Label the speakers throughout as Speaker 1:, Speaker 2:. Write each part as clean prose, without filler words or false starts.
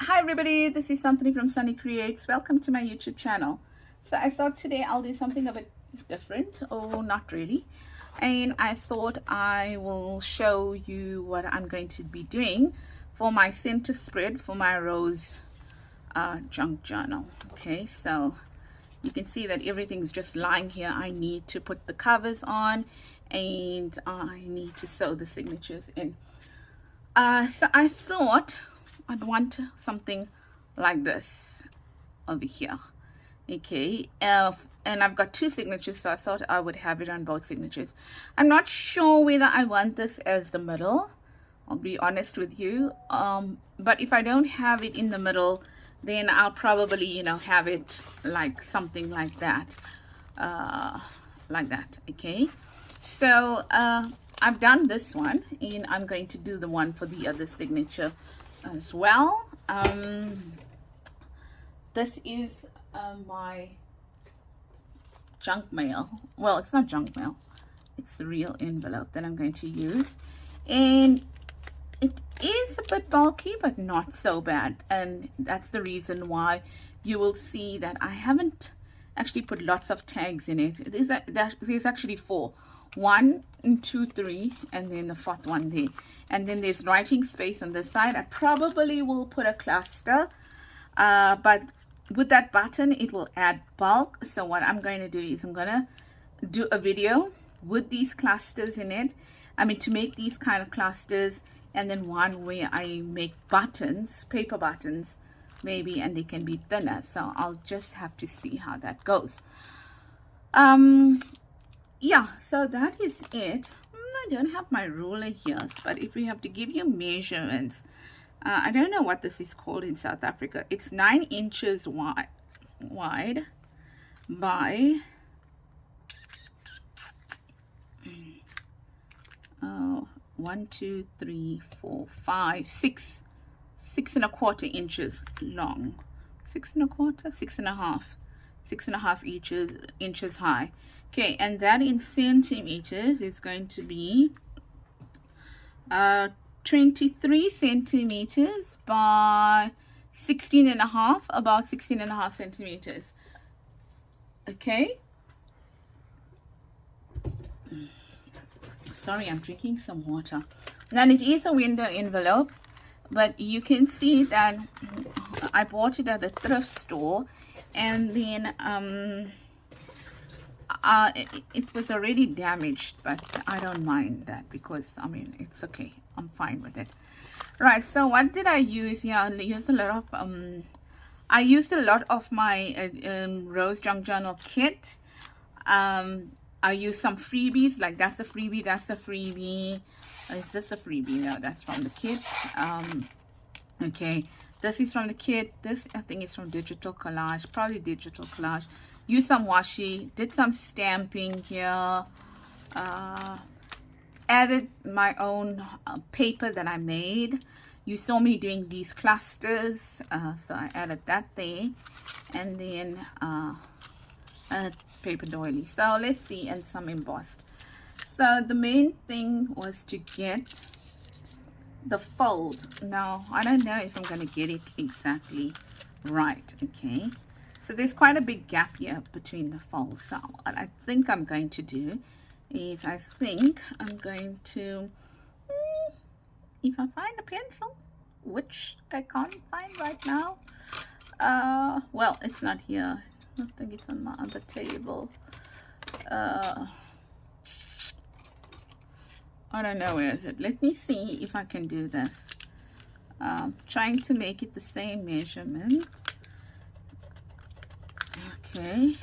Speaker 1: Hi everybody, this is Anthony from Sunny Creates. Welcome to my YouTube channel. So I thought today I'll do something a bit different. Oh, not really. And I thought I will show you what I'm going to be doing for my center spread for my rose junk journal. Okay, so you can see that everything's just lying here. I need to put the covers on and I need to sew the signatures in. So I thought I'd want something like this over here. Okay, and I've got two signatures, so I thought I would have it on both signatures. I'm not sure whether I want this as the middle, I'll be honest with you, but if I don't have it in the middle, then I'll probably, you know, have it like something like that, okay. So I've done this one, and I'm going to do the one for the other signature as well. This is my junk mail. Well, it's not junk mail, it's the real envelope that I'm going to use, and it is a bit bulky but not so bad, and that's the reason why you will see that I haven't actually put lots of tags in it. There's actually four. 1 and 2, 3, and then the fourth one there, and then there's writing space on this side. I probably will put a cluster, but with that button it will add bulk. So what I'm going to do is I'm going to do a video with these clusters in it. I mean, to make these kind of clusters, and then one where I make buttons, paper buttons maybe, and they can be thinner. So I'll just have to see how that goes. Yeah, so that is it. I don't have my ruler here, but if we have to give you measurements, I don't know what this is called in South Africa. It's 9 inches wide by 1, 2, 3, 4, 5, 6 6.25 inches long. 6.25, 6.5, 6.5 inches high. Okay, and that in centimeters is going to be 23 centimeters by 16.5, about 16.5 centimeters. Okay. Sorry, I'm drinking some water. And it is a window envelope, but you can see that I bought it at a thrift store, and then it was already damaged, but I don't mind that because I mean, it's okay, I'm fine with it. Right, so what did I use here? I used a lot of my Rose Junk Journal kit. I used some freebies, like that's a freebie, that's a freebie. Is this a freebie? No, that's from the kit. Okay, this is from the kit. This I think is from Digital Collage, probably Digital Collage. Use some washi, did some stamping here, added my own paper that I made. You saw me doing these clusters, so I added that there, and then paper doily. So let's see, and some embossed. So the main thing was to get the fold. Now I don't know if I'm going to get it exactly right. Okay, so there's quite a big gap here between the folds. So what I think I'm going to do is I think I'm going to, if I find a pencil, which I can't find right now, well, it's not here. I think it's on my other table. I don't know, where is it? Let me see if I can do this. Trying to make it the same measurement. Okay.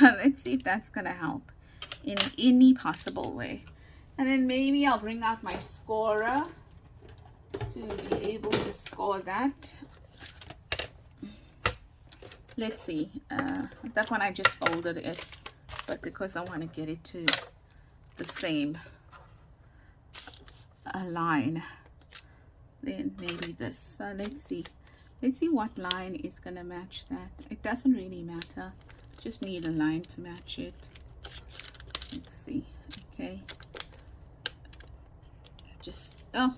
Speaker 1: Let's see if that's gonna help in any possible way. And then maybe I'll bring out my scorer to be able to score that. Let's see. That one I just folded it, but because I want to get it to the same line, then maybe this. So let's see what line is gonna match that. It doesn't really matter, just need a line to match it. Let's see. Okay, just now,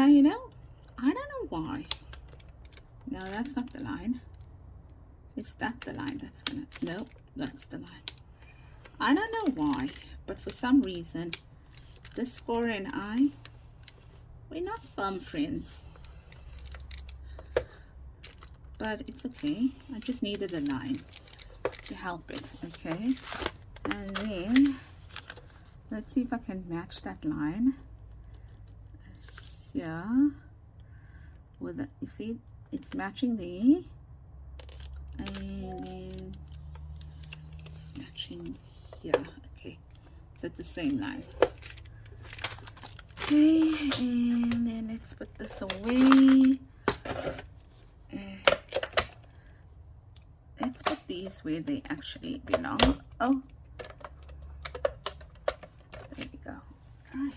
Speaker 1: you know, I don't know why. No, that's not the line. Is that the line that's gonna, no, that's the line. I don't know why, but for some reason this score and I, we're not firm friends, but it's okay. I just needed a line to help it. Okay, and then let's see if I can match that line here with it. You see it's matching there, and then it's matching here. Okay, so it's the same line. Okay, and then let's put this away. Let's put these where they actually belong. Oh, there we go. Right,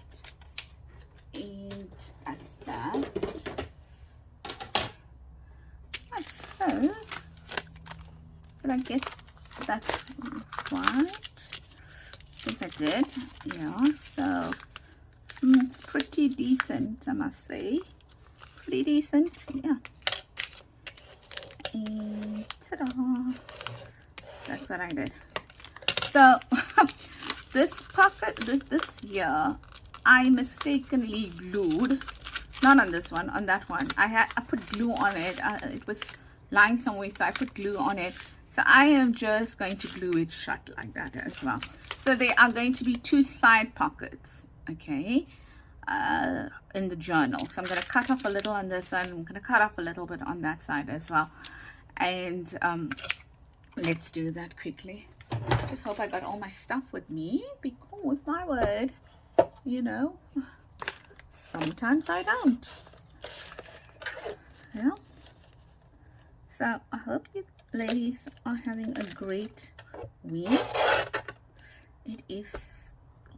Speaker 1: and that's that. Right, so did I get that right? I think I did. Yeah, so it's pretty decent, I must say. Pretty decent, yeah. And ta-da! That's what I did. So this pocket, this here, I mistakenly glued. Not on this one, on that one. I put glue on it. It was lying somewhere, so I put glue on it. So I am just going to glue it shut like that as well. So there are going to be two side pockets, okay, in the journal. So I'm going to cut off a little on this side. I'm going to cut off a little bit on that side as well. And let's do that quickly. Just hope I got all my stuff with me, because my word, you know, sometimes I don't. Yeah. So I hope you ladies are having a great week. It is,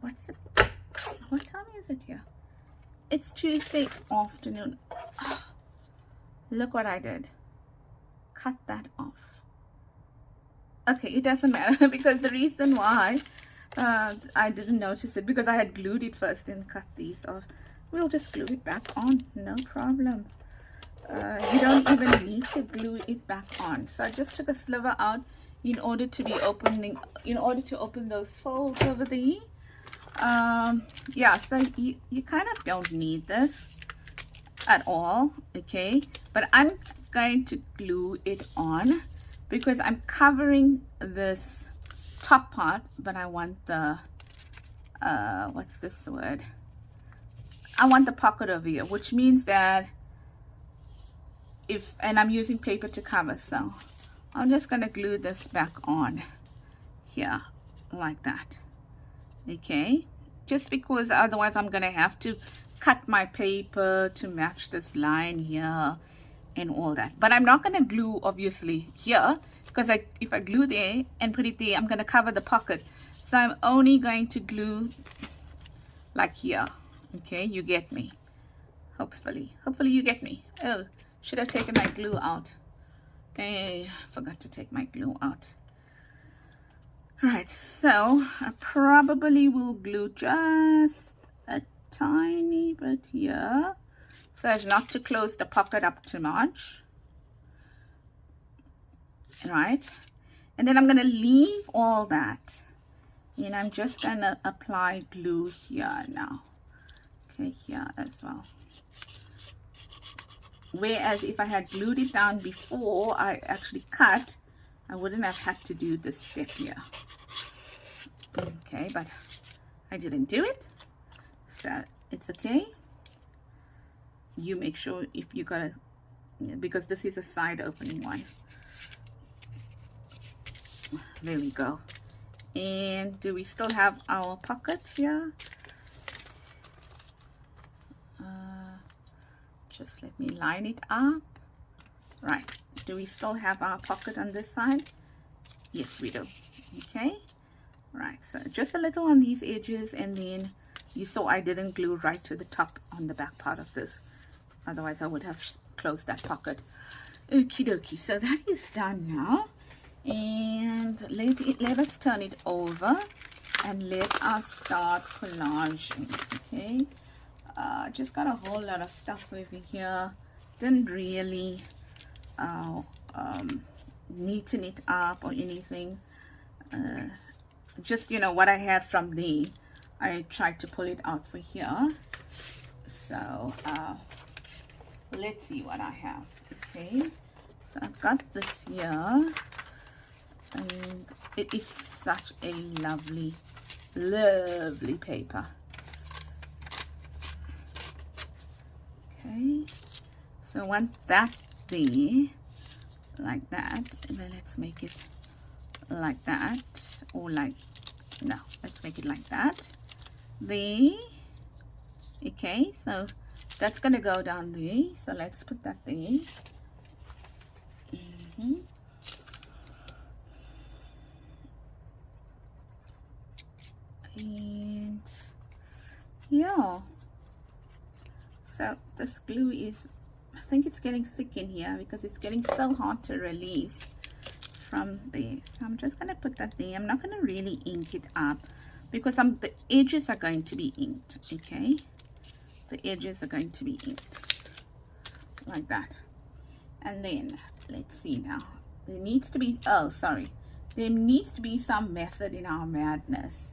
Speaker 1: what time is it here? It's Tuesday afternoon. Oh, look what I did. Cut that off. Okay, it doesn't matter, because the reason why I didn't notice it, because I had glued it first and cut these off. We'll just glue it back on, no problem. You don't even need to glue it back on. So I just took a sliver out in order to be opening, in order to open those folds over there. Yeah, so you kind of don't need this at all, okay, but I'm going to glue it on because I'm covering this top part, but I want the what's this word, I want the pocket over here, which means that and I'm using paper to cover, so I'm just going to glue this back on here like that, okay, just because otherwise I'm going to have to cut my paper to match this line here and all that. But I'm not going to glue obviously here, because if I glue there and put it there, I'm going to cover the pocket. So I'm only going to glue like here, okay, you get me, hopefully you get me. Oh, should have taken my glue out. Okay, forgot to take my glue out. All right, so I probably will glue just a tiny bit here so as not to close the pocket up too much. All right, and then I'm going to leave all that, and I'm just going to apply glue here now, okay, here as well. Whereas if I had glued it down before I actually cut, I wouldn't have had to do this step here. Okay, but I didn't do it, so it's okay. You make sure if you got because this is a side opening one. There we go. And do we still have our pockets here? Just let me line it up. Right, do we still have our pocket on this side? Yes, we do. Okay, right, so just a little on these edges, and then you saw I didn't glue right to the top on the back part of this, otherwise I would have closed that pocket. Okie dokie, so that is done now, and let us turn it over and let us start collaging. Okay, just got a whole lot of stuff over here didn't really neaten it up or anything. Just, you know, what I had from there, I tried to pull it out for here. So let's see what I have. Okay, so I've got this here, and it is such a lovely paper. Okay, so I want that there like that, and then let's make it like that, or like, no, let's make it like that there. Okay, so that's gonna go down there, so let's put that there. And yeah, so this glue is, I think it's getting thick in here because it's getting so hard to release from there. So I'm just gonna put that there. I'm not gonna really ink it up because the edges are going to be inked. Okay, the edges are going to be inked like that. And then let's see now, there needs to be, oh sorry, there needs to be some method in our madness.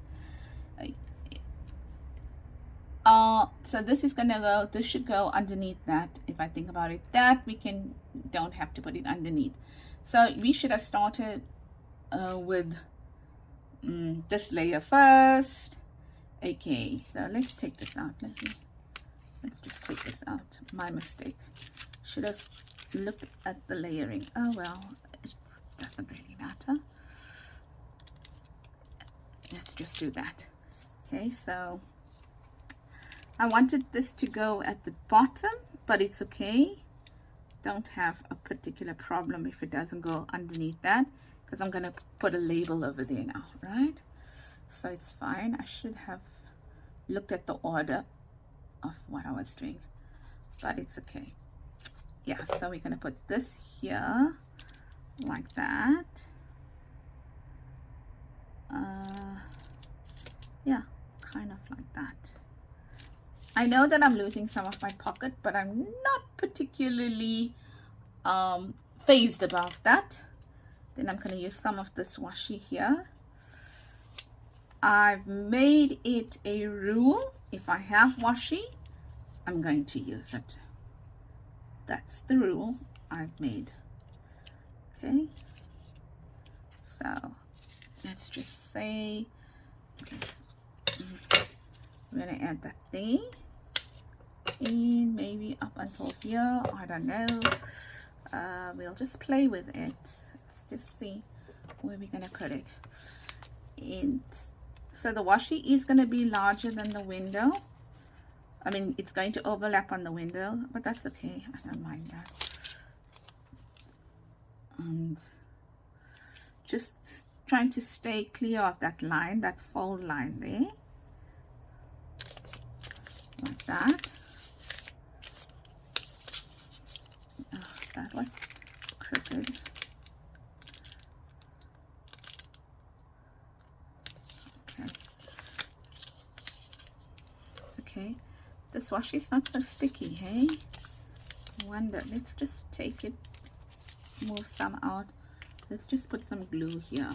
Speaker 1: So this is gonna go, this should go underneath that. If I think about it, that we don't have to put it underneath. So we should have started with this layer first. Okay, so let's take this out. Let's just take this out. My mistake. Should have looked at the layering. Oh well, it doesn't really matter. Let's just do that. Okay, so I wanted this to go at the bottom, but it's okay. Don't have a particular problem if it doesn't go underneath that, because I'm gonna put a label over there now, right? So it's fine. I should have looked at the order of what I was doing, but it's okay. Yeah, so we're gonna put this here like that. Yeah, kind of like that. I know that I'm losing some of my pocket, but I'm not particularly phased about that. Then I'm going to use some of this washi here. I've made it a rule, if I have washi, I'm going to use it. That's the rule I've made. Okay, so let's just say, I'm going to add that there, and maybe up until here, I don't know. We'll just play with it. Let's just see where we're going to put it. And so the washi is going to be larger than the window. I mean, it's going to overlap on the window, but that's okay. I don't mind that. And just trying to stay clear of that line, that fold line there. Like that. Oh, that was crooked. Okay. It's okay. This washi is not so sticky, hey? I wonder. Let's just take it, move some out. Let's just put some glue here,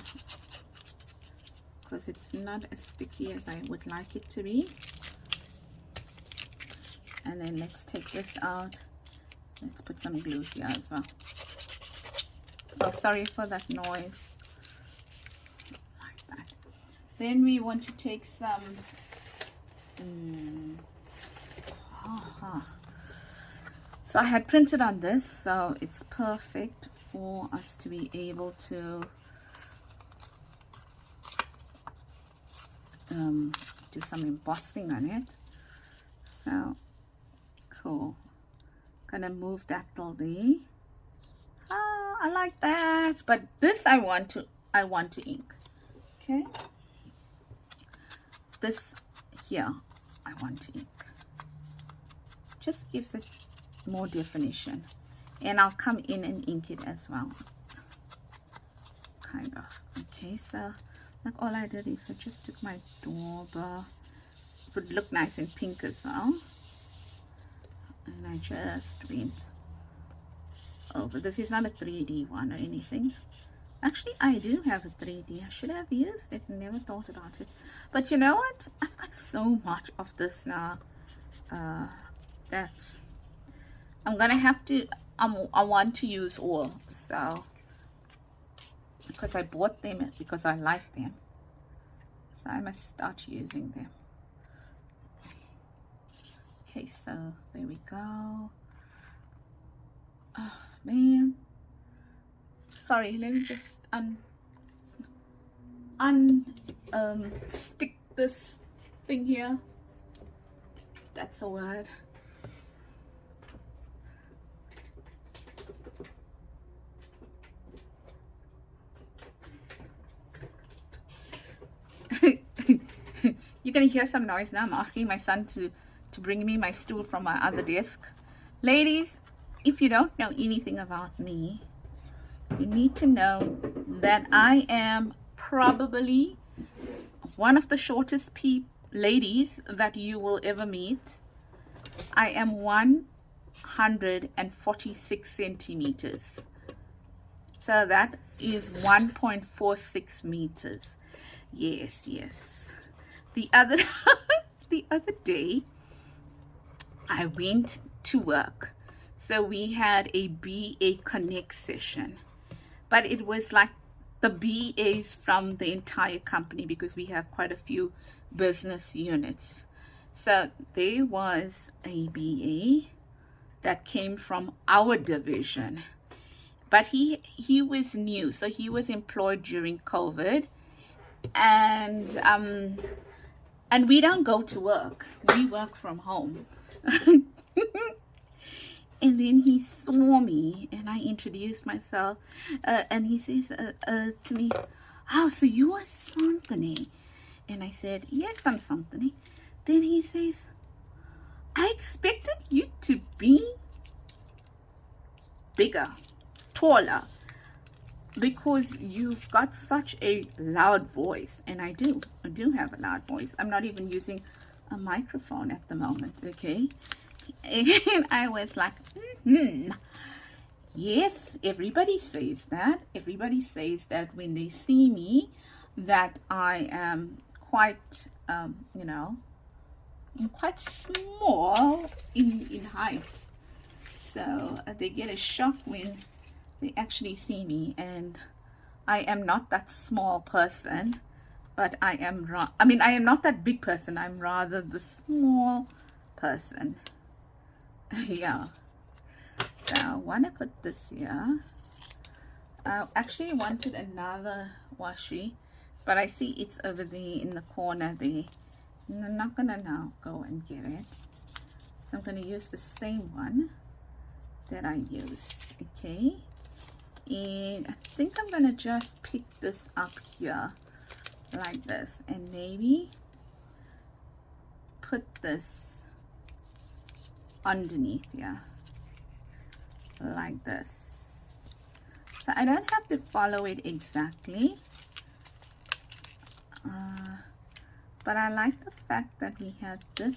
Speaker 1: because it's not as sticky as I would like it to be. And then let's take this out. Let's put some glue here as well. Oh, sorry for that noise. Like that. Then we want to take some so I had printed on this, so it's perfect for us to be able to do some embossing on it. So cool. Gonna move that till there. Ah, I like that, but this I want to ink. Okay, this here I want to ink. Just gives it more definition, and I'll come in and ink it as well, kind of. Okay, so like all I did is I just took my dauber. It would look nice in pink as well, and I just went over. This is not a 3D one or anything. Actually, I do have a 3D. I should have used it and never thought about it. But you know what? I've got so much of this now that I'm gonna have to, I want to use all. So, because I bought them, because I like them. So I must start using them. Okay, so there we go. Oh, man. Sorry, let me just stick this thing here. If that's a word. You're gonna hear some noise now. I'm asking my son to bring me my stool from my other desk. Ladies, if you don't know anything about me, you need to know that I am probably one of the shortest ladies that you will ever meet. I am 146 centimeters. So that is 1.46 meters. Yes, yes. The other day, I went to work. So we had a BA Connect session. But it was like the BAs from the entire company, because we have quite a few business units. So there was a BA that came from our division. But he was new, so he was employed during COVID. And we don't go to work. We work from home. And then he saw me and I introduced myself, and he says to me, "Oh, so you are Santhony?" And I said, "Yes, I'm Santhony." Then he says, "I expected you to be bigger, taller, because you've got such a loud voice." And I do have a loud voice. I'm not even using a microphone at the moment, okay? And I was like, yes, everybody says that. Everybody says that when they see me, that I am quite, you know, I'm quite small in height. So they get a shock when they actually see me. And I am not that small person, but I am not that big person. I'm rather the small person. Yeah. So I want to put this here. I actually wanted another washi, but I see it's over there in the corner there. And I'm not gonna now go and get it. So I'm gonna use the same one that I used. Okay. And I think I'm gonna just pick this up here like this, and maybe put this underneath here like this. So I don't have to follow it exactly, but I like the fact that we have this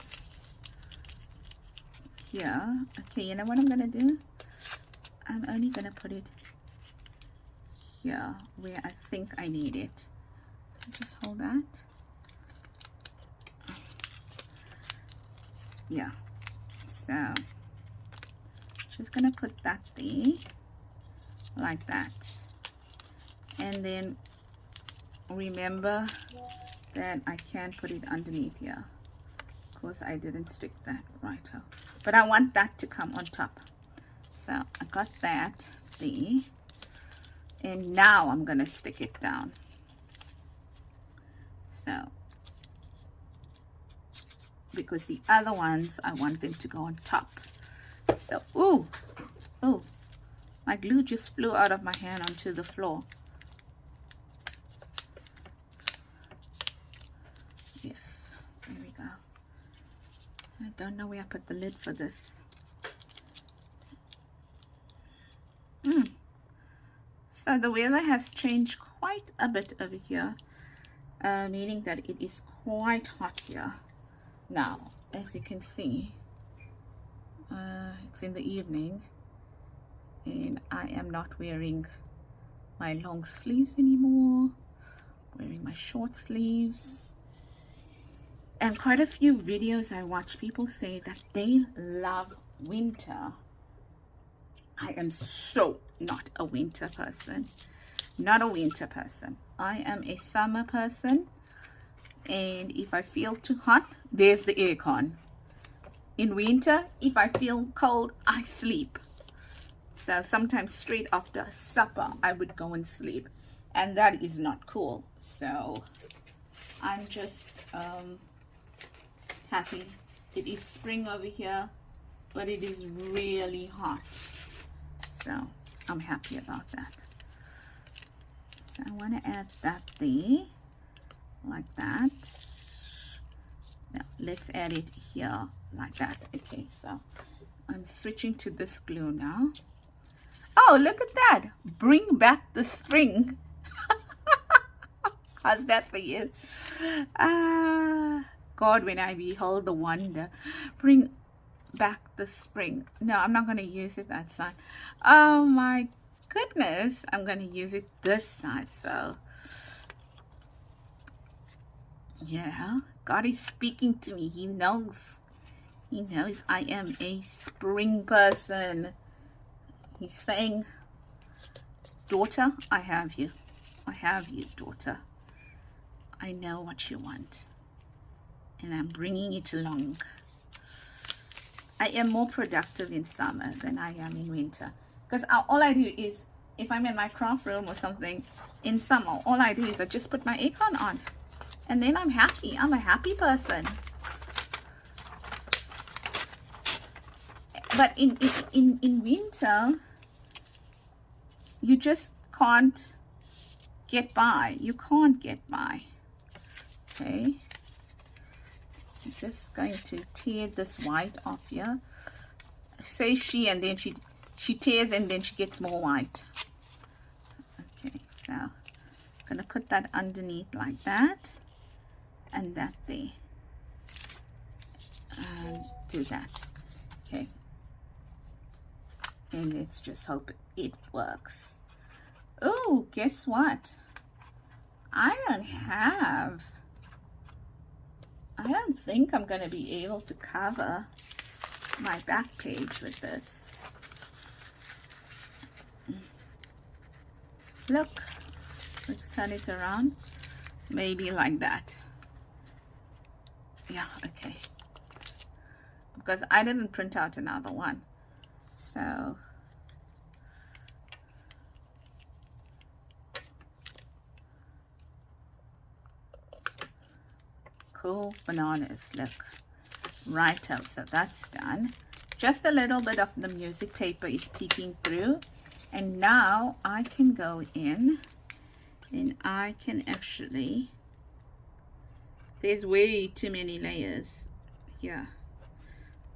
Speaker 1: here. Okay, you know what I'm gonna do? I'm only gonna put it here where I think I need it. Just hold that. Yeah. So just gonna put that there like that, and then remember that I can put it underneath here. Of course I didn't stick that right up, but I want that to come on top. So I got that there, and now I'm gonna stick it down. So because the other ones I want them to go on top. So oh, my glue just flew out of my hand onto the floor. Yes, there we go. I don't know where I put the lid for this. So the weather has changed quite a bit over here, meaning that it is quite hot here now. As you can see, it's in the evening, and I am not wearing my long sleeves anymore, wearing my short sleeves. And quite a few videos I watch, people say that they love winter. I am so not a winter person. Not a winter person. I am a summer person. And if I feel too hot, there's the aircon. In winter, if I feel cold, I sleep. So sometimes straight after supper, I would go and sleep. And that is not cool. So I'm just happy. It is spring over here, but it is really hot. So I'm happy about that. So I want to add that there, like that. Now let's add it here, like that. Okay, so I'm switching to this glue now. Oh, look at that. Bring back the spring. How's that for you? God, when I behold the wonder. Bring back the spring. No, I'm not going to use it that side. Oh my goodness. I'm going to use it this side. So yeah, God is speaking to me. He knows. He knows I am a spring person. He's saying, daughter, I have you. I have you, daughter. I know what you want. And I'm bringing it along. I am more productive in summer than I am in winter. Because all I do is, if I'm in my craft room or something, in summer, all I do is I just put my aircon on. And then I'm happy. I'm a happy person. But in winter, you just can't get by. You can't get by. Okay. I'm just going to tear this white off here. Say she, and then she tears and then she gets more white. Okay, so I'm gonna put that underneath like that, and that there, and do that. Okay, and let's just hope it works. Oh, guess what? I don't think I'm going to be able to cover my back page with this. Look, let's turn it around. Maybe like that. Yeah, okay. Because I didn't print out another one. So cool bananas, look. Righto, so that's done. Just a little bit of the music paper is peeking through, and now I can go in and I can actually, there's way too many layers here,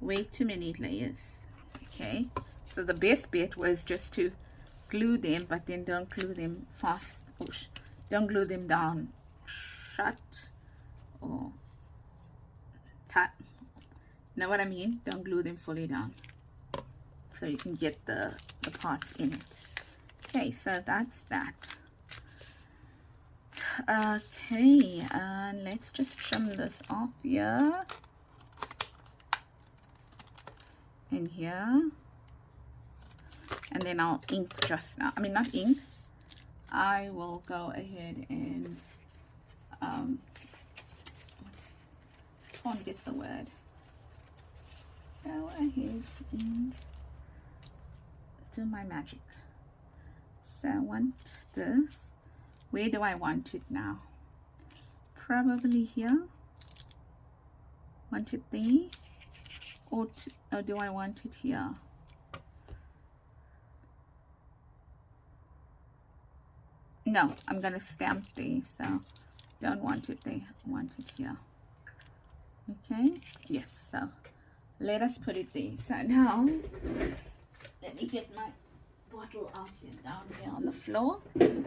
Speaker 1: way too many layers. Okay, so the best bet was just to glue them, but then don't glue them fast, don't glue them down shut or tight. Know what I mean? Don't glue them fully down, so you can get the parts in it. Okay, so that's that. Okay, and let's just trim this off here and here, and then I'll ink just now. I mean, not ink. I will go ahead and can't get the word. Go ahead and do my magic. So I want this. Where do I want it now? Probably here. Want it there? Or do I want it here? No, I'm gonna stamp there, so don't want it there. I want it here. Okay, yes, so let us put it there. So now let me get my bottle out here, down here on the floor, and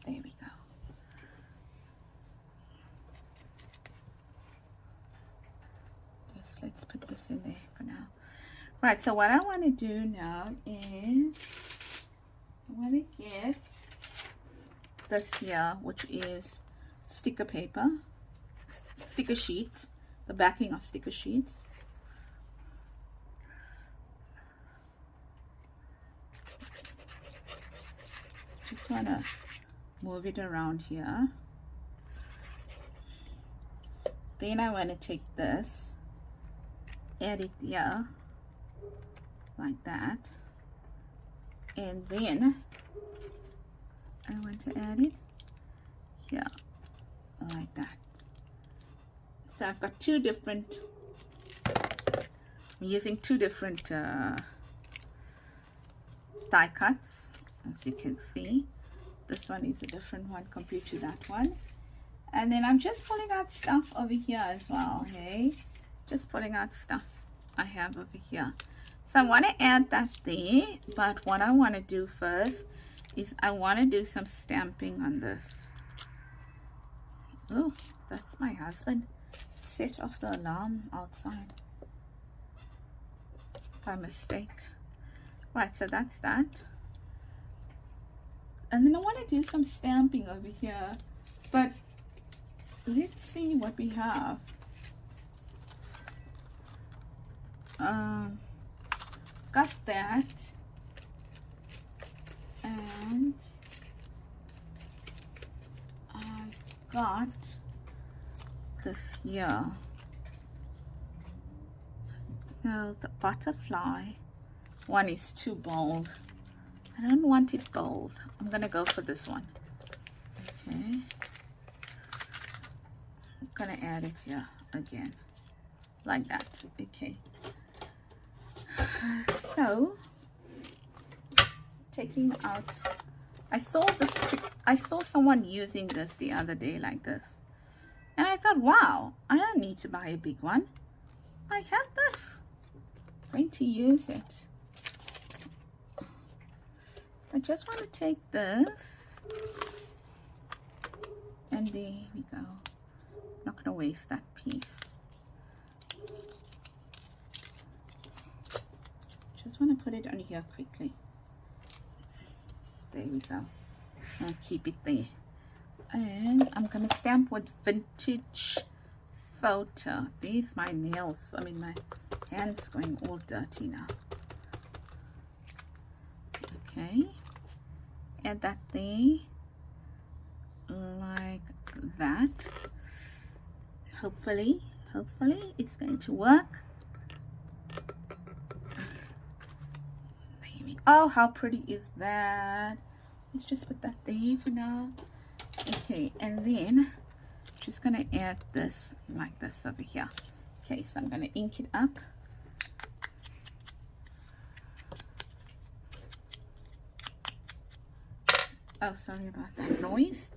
Speaker 1: there we go. Just let's put this in there for now. Right, so what I want to do now is I want to get this here, which is sticker paper, sticker sheets, the backing of sticker sheets. Just want to move it around here. Then I want to take this, add it here like that, and then I want to add it here like that. So I've got two different, I'm using two different die cuts, as you can see. This one is a different one compared to that one. And then I'm just pulling out stuff over here as well, hey? Just pulling out stuff I have over here. So I want to add that there, but what I want to do first is I want to do some stamping on this. Oh, that's my husband. Set off the alarm outside by mistake. Right, so that's that. And then I want to do some stamping over here, but let's see what we have. Got that, and I've got this here. No, the butterfly one is too bold. I don't want it bold. I'm gonna go for this one. Okay, I'm gonna add it here again like that. Okay, so taking out, I saw someone using this the other day like this, and I thought, wow, I don't need to buy a big one. I have this. I'm going to use it. I just want to take this, and there we go. Not going to waste that piece. Just want to put it on here quickly. There we go. I'll keep it there. And I'm going to stamp with vintage photo. There's my nails. I mean, my hands going all dirty now. Okay. Add that there. Like that. Hopefully it's going to work. Oh, how pretty is that? Let's just put that there for now. Okay, and then just gonna add this like this over here. Okay, so I'm gonna ink it up. Oh, sorry about that noise.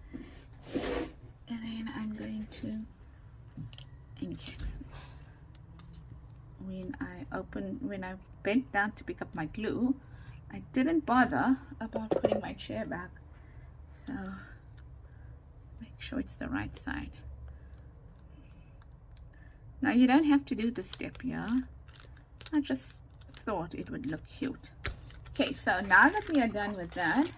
Speaker 1: And then I'm going to ink it. When I bent down to pick up my glue, I didn't bother about putting my chair back, so make sure it's the right side. Now you don't have to do this step here. I just thought it would look cute. Okay, so now that we are done with that,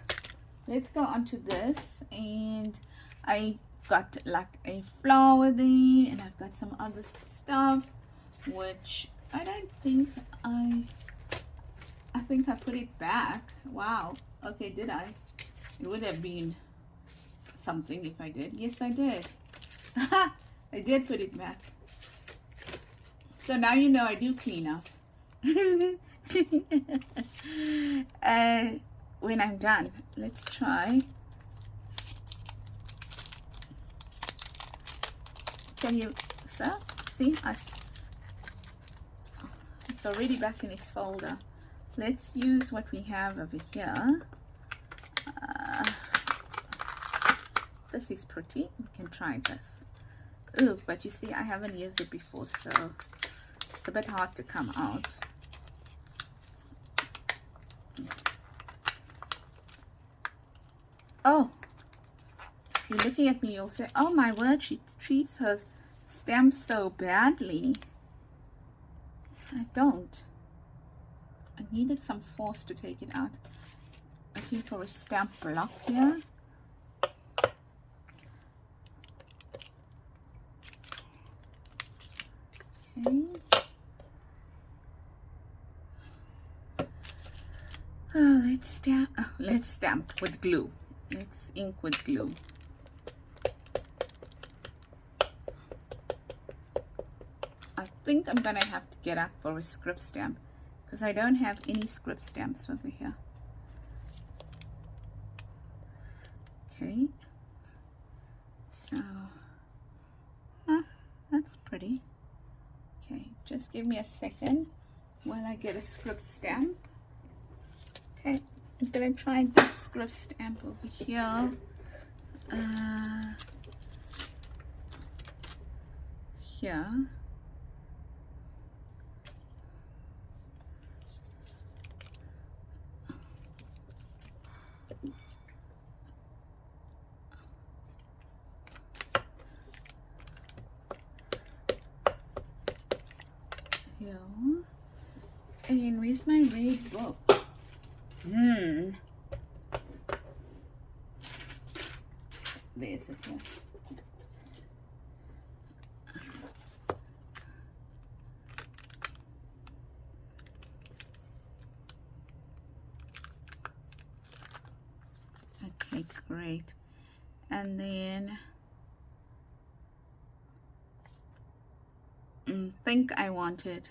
Speaker 1: let's go on to this. And I got like a flower there, and I've got some other stuff which I don't think I think I put it back. Wow. Okay, did I? It would have been something if I did. Yes, I did. I did put it back. So now you know I do clean up. When I'm done, let's try. Can you, sir? See, it's already back in its folder. Let's use what we have over here. This is pretty. We can try this. Ooh, but you see, I haven't used it before, so it's a bit hard to come out. Oh, if you're looking at me, you'll say, oh my word, she treats her stamps so badly. I don't. I needed some force to take it out. Looking for a stamp block here. Okay. Oh, let's stamp with glue. Let's ink with glue. I think I'm gonna have to get up for a script stamp because I don't have any script stamps over here. Okay, so that's pretty. Okay, just give me a second while I get a script stamp. Okay, I'm gonna try this script stamp over here. Here. Here. And where's my red book? There's it here. Okay, great. And then I think I want it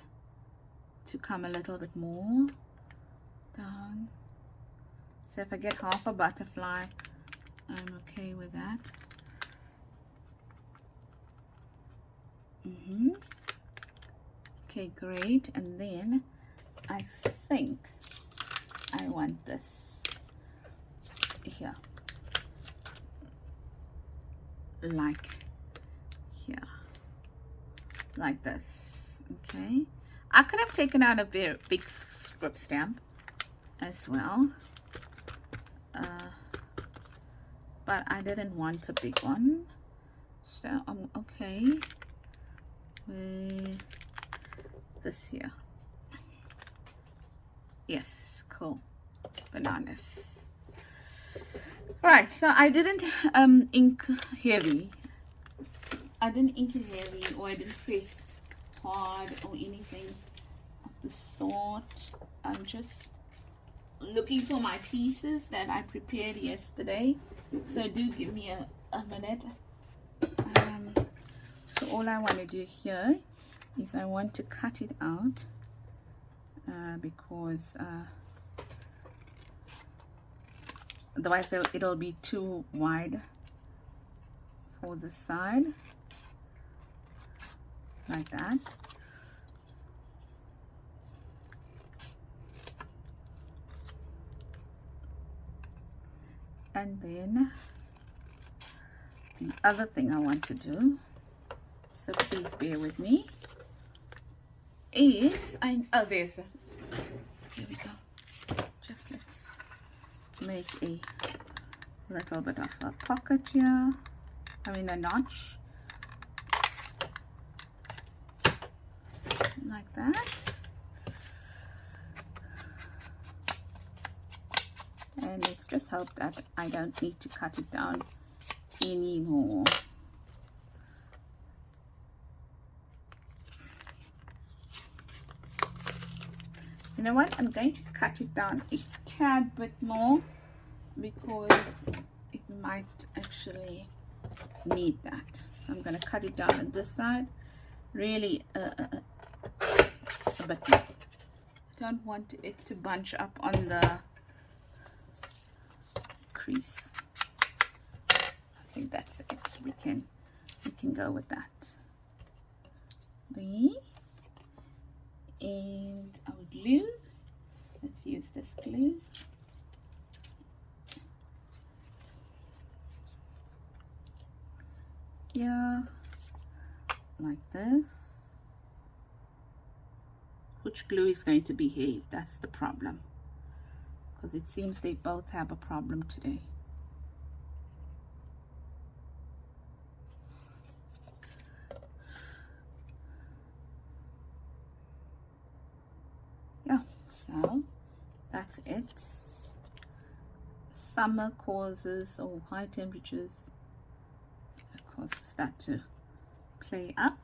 Speaker 1: to come a little bit more down. So if I get half a butterfly, I'm okay with that. Okay, great. And then I think I want this here, like here, like this. Okay, I could have taken out a very big script stamp as well, but I didn't want a big one, so I'm okay with this here. Yes, cool. Bananas. All right, so I didn't ink heavy. I didn't ink it heavy, or I didn't press hard or anything of the sort. I'm just looking for my pieces that I prepared yesterday, so do give me a minute. So all I want to do here is I want to cut it out because otherwise it'll be too wide for the side, like that. And then the other thing I want to do, so please bear with me, is oh, there's a, here we go. Just let's make a little bit of a pocket here, I mean a notch, like that. And let's just hope that I don't need to cut it down anymore. You know what? I'm going to cut it down a tad bit more because it might actually need that. So I'm going to cut it down on this side. Really a bit more. I don't want it to bunch up on the crease. I think that's it. We can go with that. And our glue. Let's use this glue. Yeah, like this. Which glue is going to behave? That's the problem, because it seems they both have a problem today. Yeah, So that's it. Summer causes, or high temperatures causes that to play up.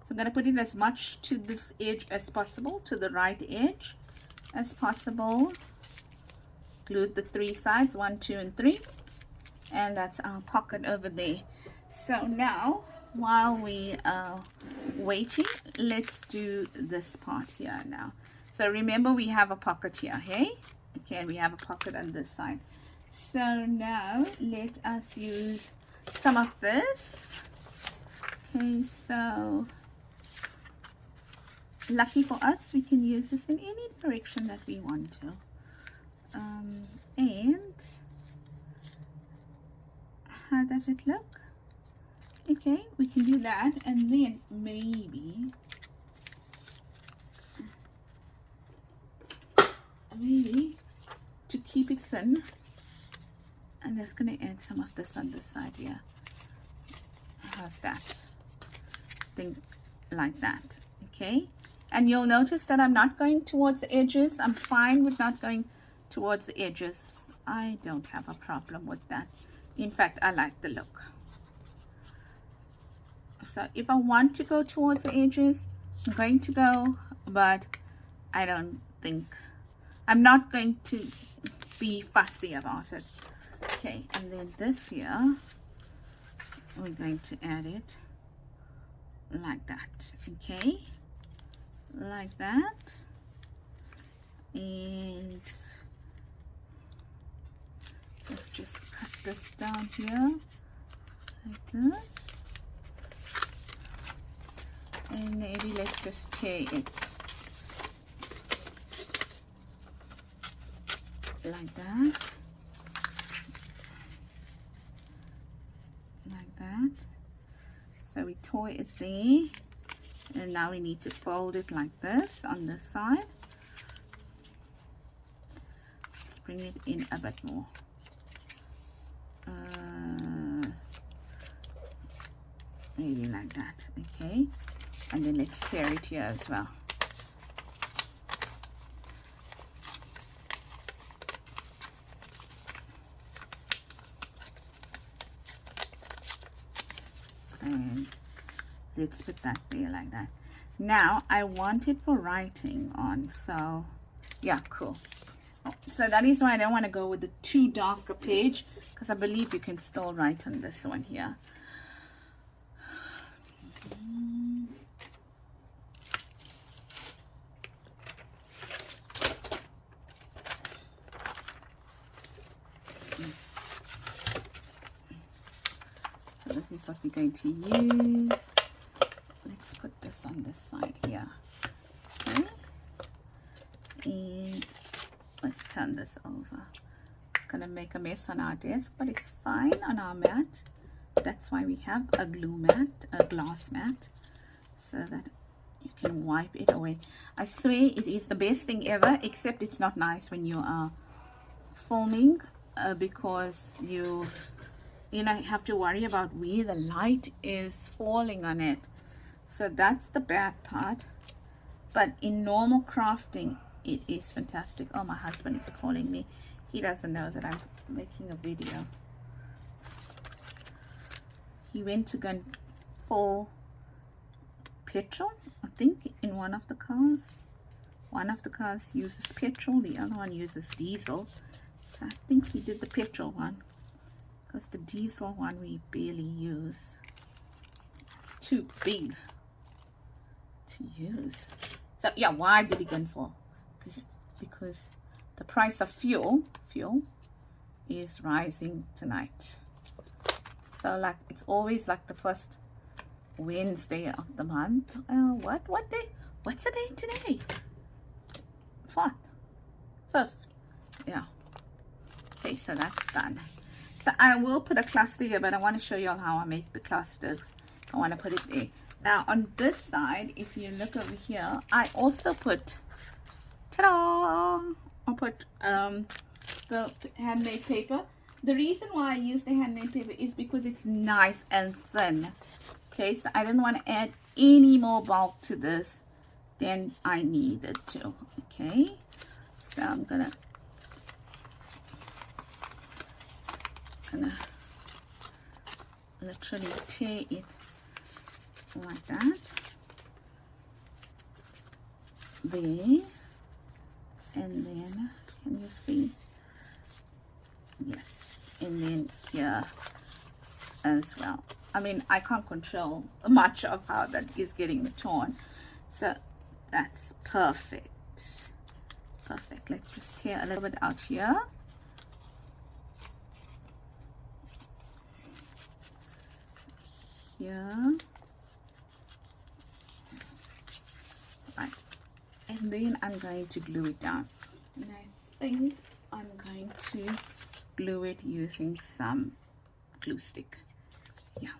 Speaker 1: So I'm going to put it as much to this edge as possible, to the right edge as possible. Glued the 3 sides, 1, 2, and 3, and that's our pocket over there. So now, while we are waiting, let's do this part here now. So remember, we have a pocket here, hey? Okay, we have a pocket on this side. So now let us use some of this. Okay, so lucky for us, we can use this in any direction that we want to. And how does it look? Okay, we can do that, and then maybe to keep it thin, I'm just going to add some of this on this side here. How's that? Think like that. Okay, and you'll notice that I'm not going towards the edges. I'm fine with not going towards the edges. I don't have a problem with that. In fact, I like the look. So if I want to go towards the edges, I'm going to go, but I don't think, I'm not going to be fussy about it. Okay, and then this here, we're going to add it like that. Okay, like that. And let's just cut this down here like this, and maybe let's just tear it like that, like that. So we tore it there, and now we need to fold it like this on this side. Let's bring it in a bit more. Maybe like that. Okay, and then let's tear it here as well. And let's put that there like that. Now I want it for writing on, so yeah, cool. So that is why I don't want to go with the too dark a page, because I believe you can still write on this one here. So this is what we're going to use. Let's put this on this side here. Okay. And let's turn this over. It's gonna make a mess on our desk, but it's fine on our mat. That's why we have a glue mat, a glass mat, so that you can wipe it away. I swear it is the best thing ever, except it's not nice when you are filming because you know, have to worry about where the light is falling on it. So that's the bad part. But in normal crafting, it is fantastic. Oh, my husband is calling me. He doesn't know that I'm making a video. He went to go and fill petrol, I think, in one of the cars. One of the cars uses petrol, the other one uses diesel. So I think he did the petrol one, because the diesel one we barely use. It's too big to use. So yeah, why did he go and fall? Because the price of fuel is rising tonight. So like, it's always like the first Wednesday of the month. What day? What's the day today? 5th. Yeah. Okay, so that's done. So I will put a cluster here, but I want to show you all how I make the clusters. I want to put it there. Now on this side, if you look over here, I also put, ta-da! I put the handmade paper. The reason why I use the handmade paper is because it's nice and thin. Okay, so I didn't want to add any more bulk to this than I needed to. Okay, so I'm gonna literally tear it like that there, and then can you see? Yes, and then here as well. I mean, I can't control much of how that is getting torn, so that's perfect. Perfect. Let's just tear a little bit out here. Here. Right. And then I'm going to glue it down. And I think I'm going to glue it using some glue stick. Yeah.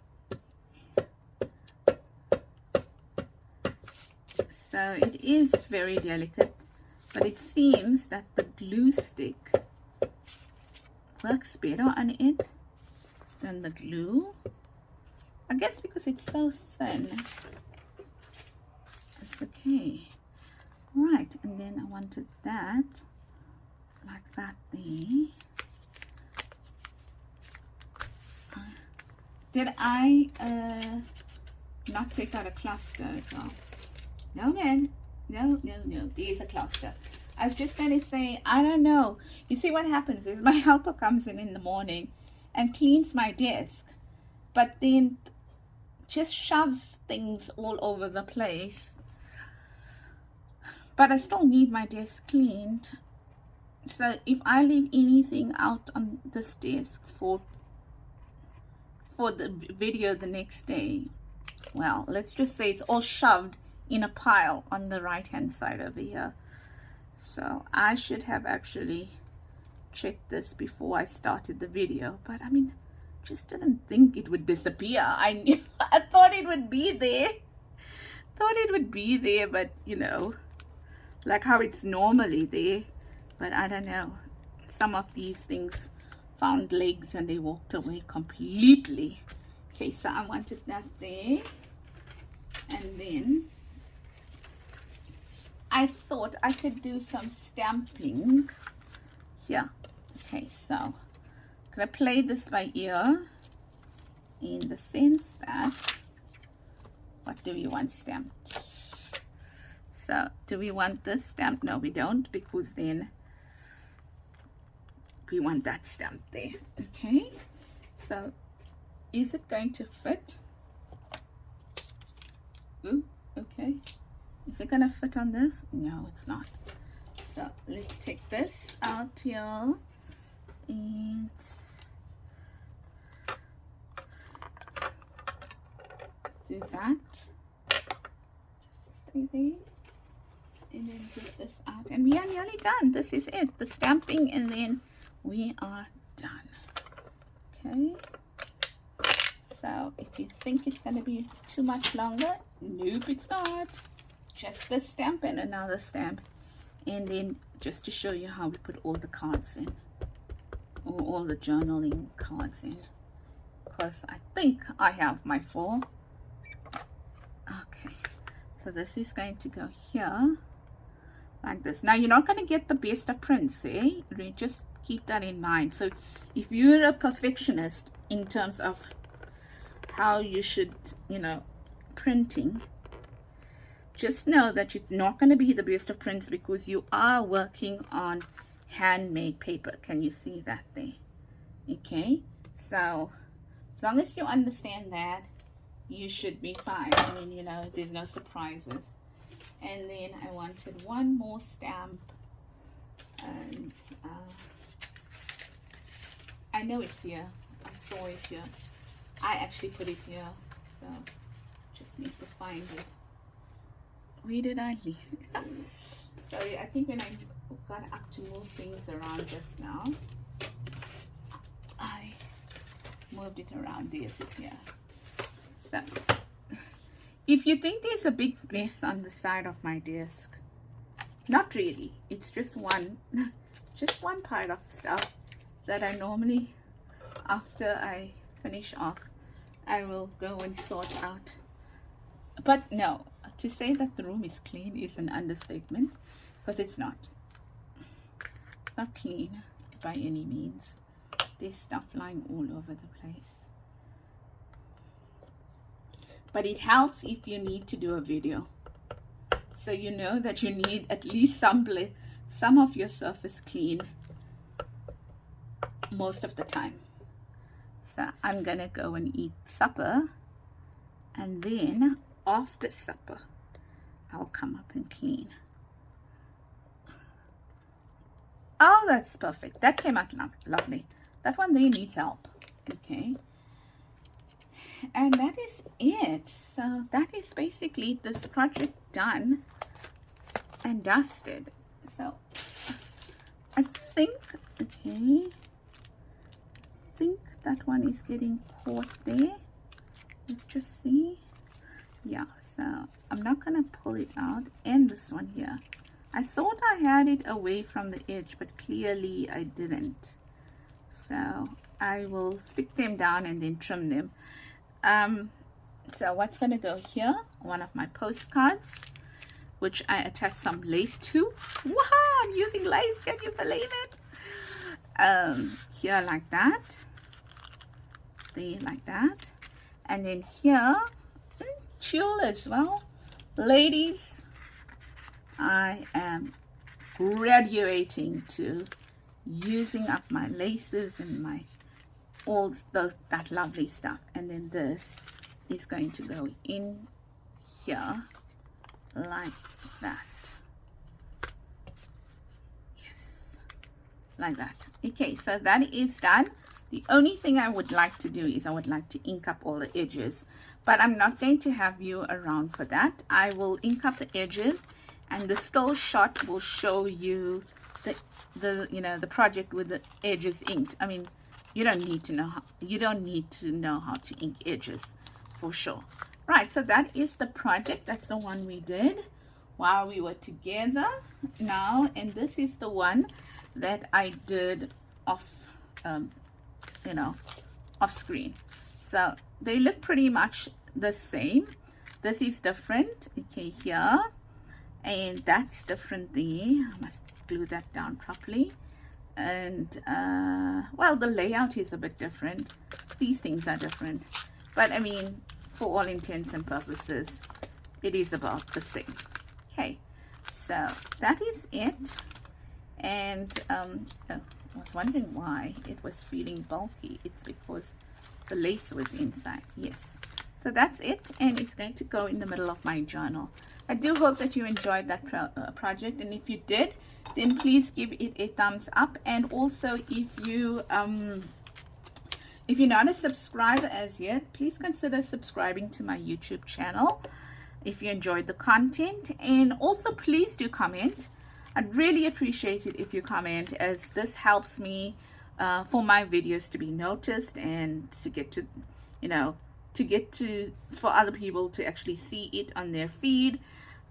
Speaker 1: So it is very delicate, but it seems that the glue stick works better on it than the glue. I guess because it's so thin. It's okay. Right, and then I wanted that like that there. Did I not take out a cluster as well? No, man. No. There's a cluster. I was just going to say, I don't know. You see, what happens is my helper comes in the morning and cleans my desk, but then just shoves things all over the place. But I still need my desk cleaned. So if I leave anything out on this desk for the video the next day, well, let's just say it's all shoved in a pile on the right hand side over here. So I should have actually checked this before I started the video, but I mean, just didn't think it would disappear. I thought it would be there. But you know, like how it's normally there. But I don't know, some of these things found legs and they walked away completely. Okay, so I wanted that there, and then I thought I could do some stamping here. Okay, so I'm gonna play this by ear in the sense that, what do we want stamped? So do we want this stamped? No, we don't, because then we want that stamped there. Okay, so is it going to fit? Ooh, okay. Is it gonna fit on this? No, it's not. So let's take this out here and do that. Just stay there. And then get this out, and we are nearly done. This is it, the stamping, and then we are done. Okay, so if you think it's going to be too much longer, nope, it's not. Just the stamp and another stamp, and then just to show you how we put all the cards in, or all the journaling cards in, because I think I have my 4. Okay, so this is going to go here like this. Now you're not going to get the best of prints, eh? Just keep that in mind. So if you're a perfectionist in terms of how you should, you know, printing, just know that you're not going to be the best of prints, because you are working on handmade paper. Can you see that there? Okay, so as long as you understand that, you should be fine. I mean, you know, there's no surprises. And then I wanted one more stamp, and I know it's here. I saw it here. I actually put it here, so just need to find it. Where did I leave it? Sorry, I think when I got up to move things around just now, I moved it around. There's it here. So if you think there's a big mess on the side of my desk, not really. It's just one part of stuff that I normally, after I finish off, I will go and sort out. But no, to say that the room is clean is an understatement, because it's not. It's not clean by any means. There's stuff lying all over the place. But it helps if you need to do a video. So you know that you need at least some of your surface clean most of the time. So I'm gonna go and eat supper, and then after supper I'll come up and clean. Oh, that's perfect. That came out lovely. That one there needs help. Okay, and that is it. So that is basically this project done and dusted. So I think, okay, I think that one is getting caught there. Let's just see. Yeah, so I'm not gonna pull it out. And this one here, I thought I had it away from the edge, but clearly I didn't. So I will stick them down and then trim them. So what's gonna go here? One of my postcards, which I attach some lace to. Wow, I'm using lace, can you believe it? Here like that, there like that, and then here, tulle as well. Ladies, I am graduating to using up my laces and my that lovely stuff. And then this is going to go in here like that. Yes, like that. Okay, so that is done. The only thing I would like to do is I would like to ink up all the edges, but I'm not going to have you around for that. I will ink up the edges, and the still shot will show you the project with the edges inked. I mean, you don't need to know how to ink edges for sure. Right, so that is the project. That's the one we did while we were together now, and this is the one that I did off off screen. So they look pretty much the same. This is different, okay, here, and that's different there. I must glue that down properly. And well, the layout is a bit different. These things are different, but I mean, for all intents and purposes, it is about the same. Okay, so that is it. And I was wondering why it was feeling bulky. It's because the lace was inside. Yes, so that's it, and it's going to go in the middle of my journal. I do hope that you enjoyed that project, and if you did, then please give it a thumbs up. And also, if you're not a subscriber as yet, please consider subscribing to my YouTube channel if you enjoyed the content. And also, please do comment. I'd really appreciate it if you comment, as this helps me for my videos to be noticed and to get to for other people to actually see it on their feed,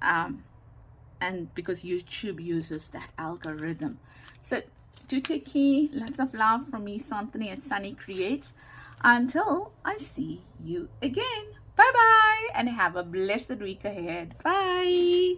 Speaker 1: and because YouTube uses that algorithm. So do take care. Lots of love from me, Anthony at Sunny Creates. Until I see you again, bye bye, and have a blessed week ahead. Bye.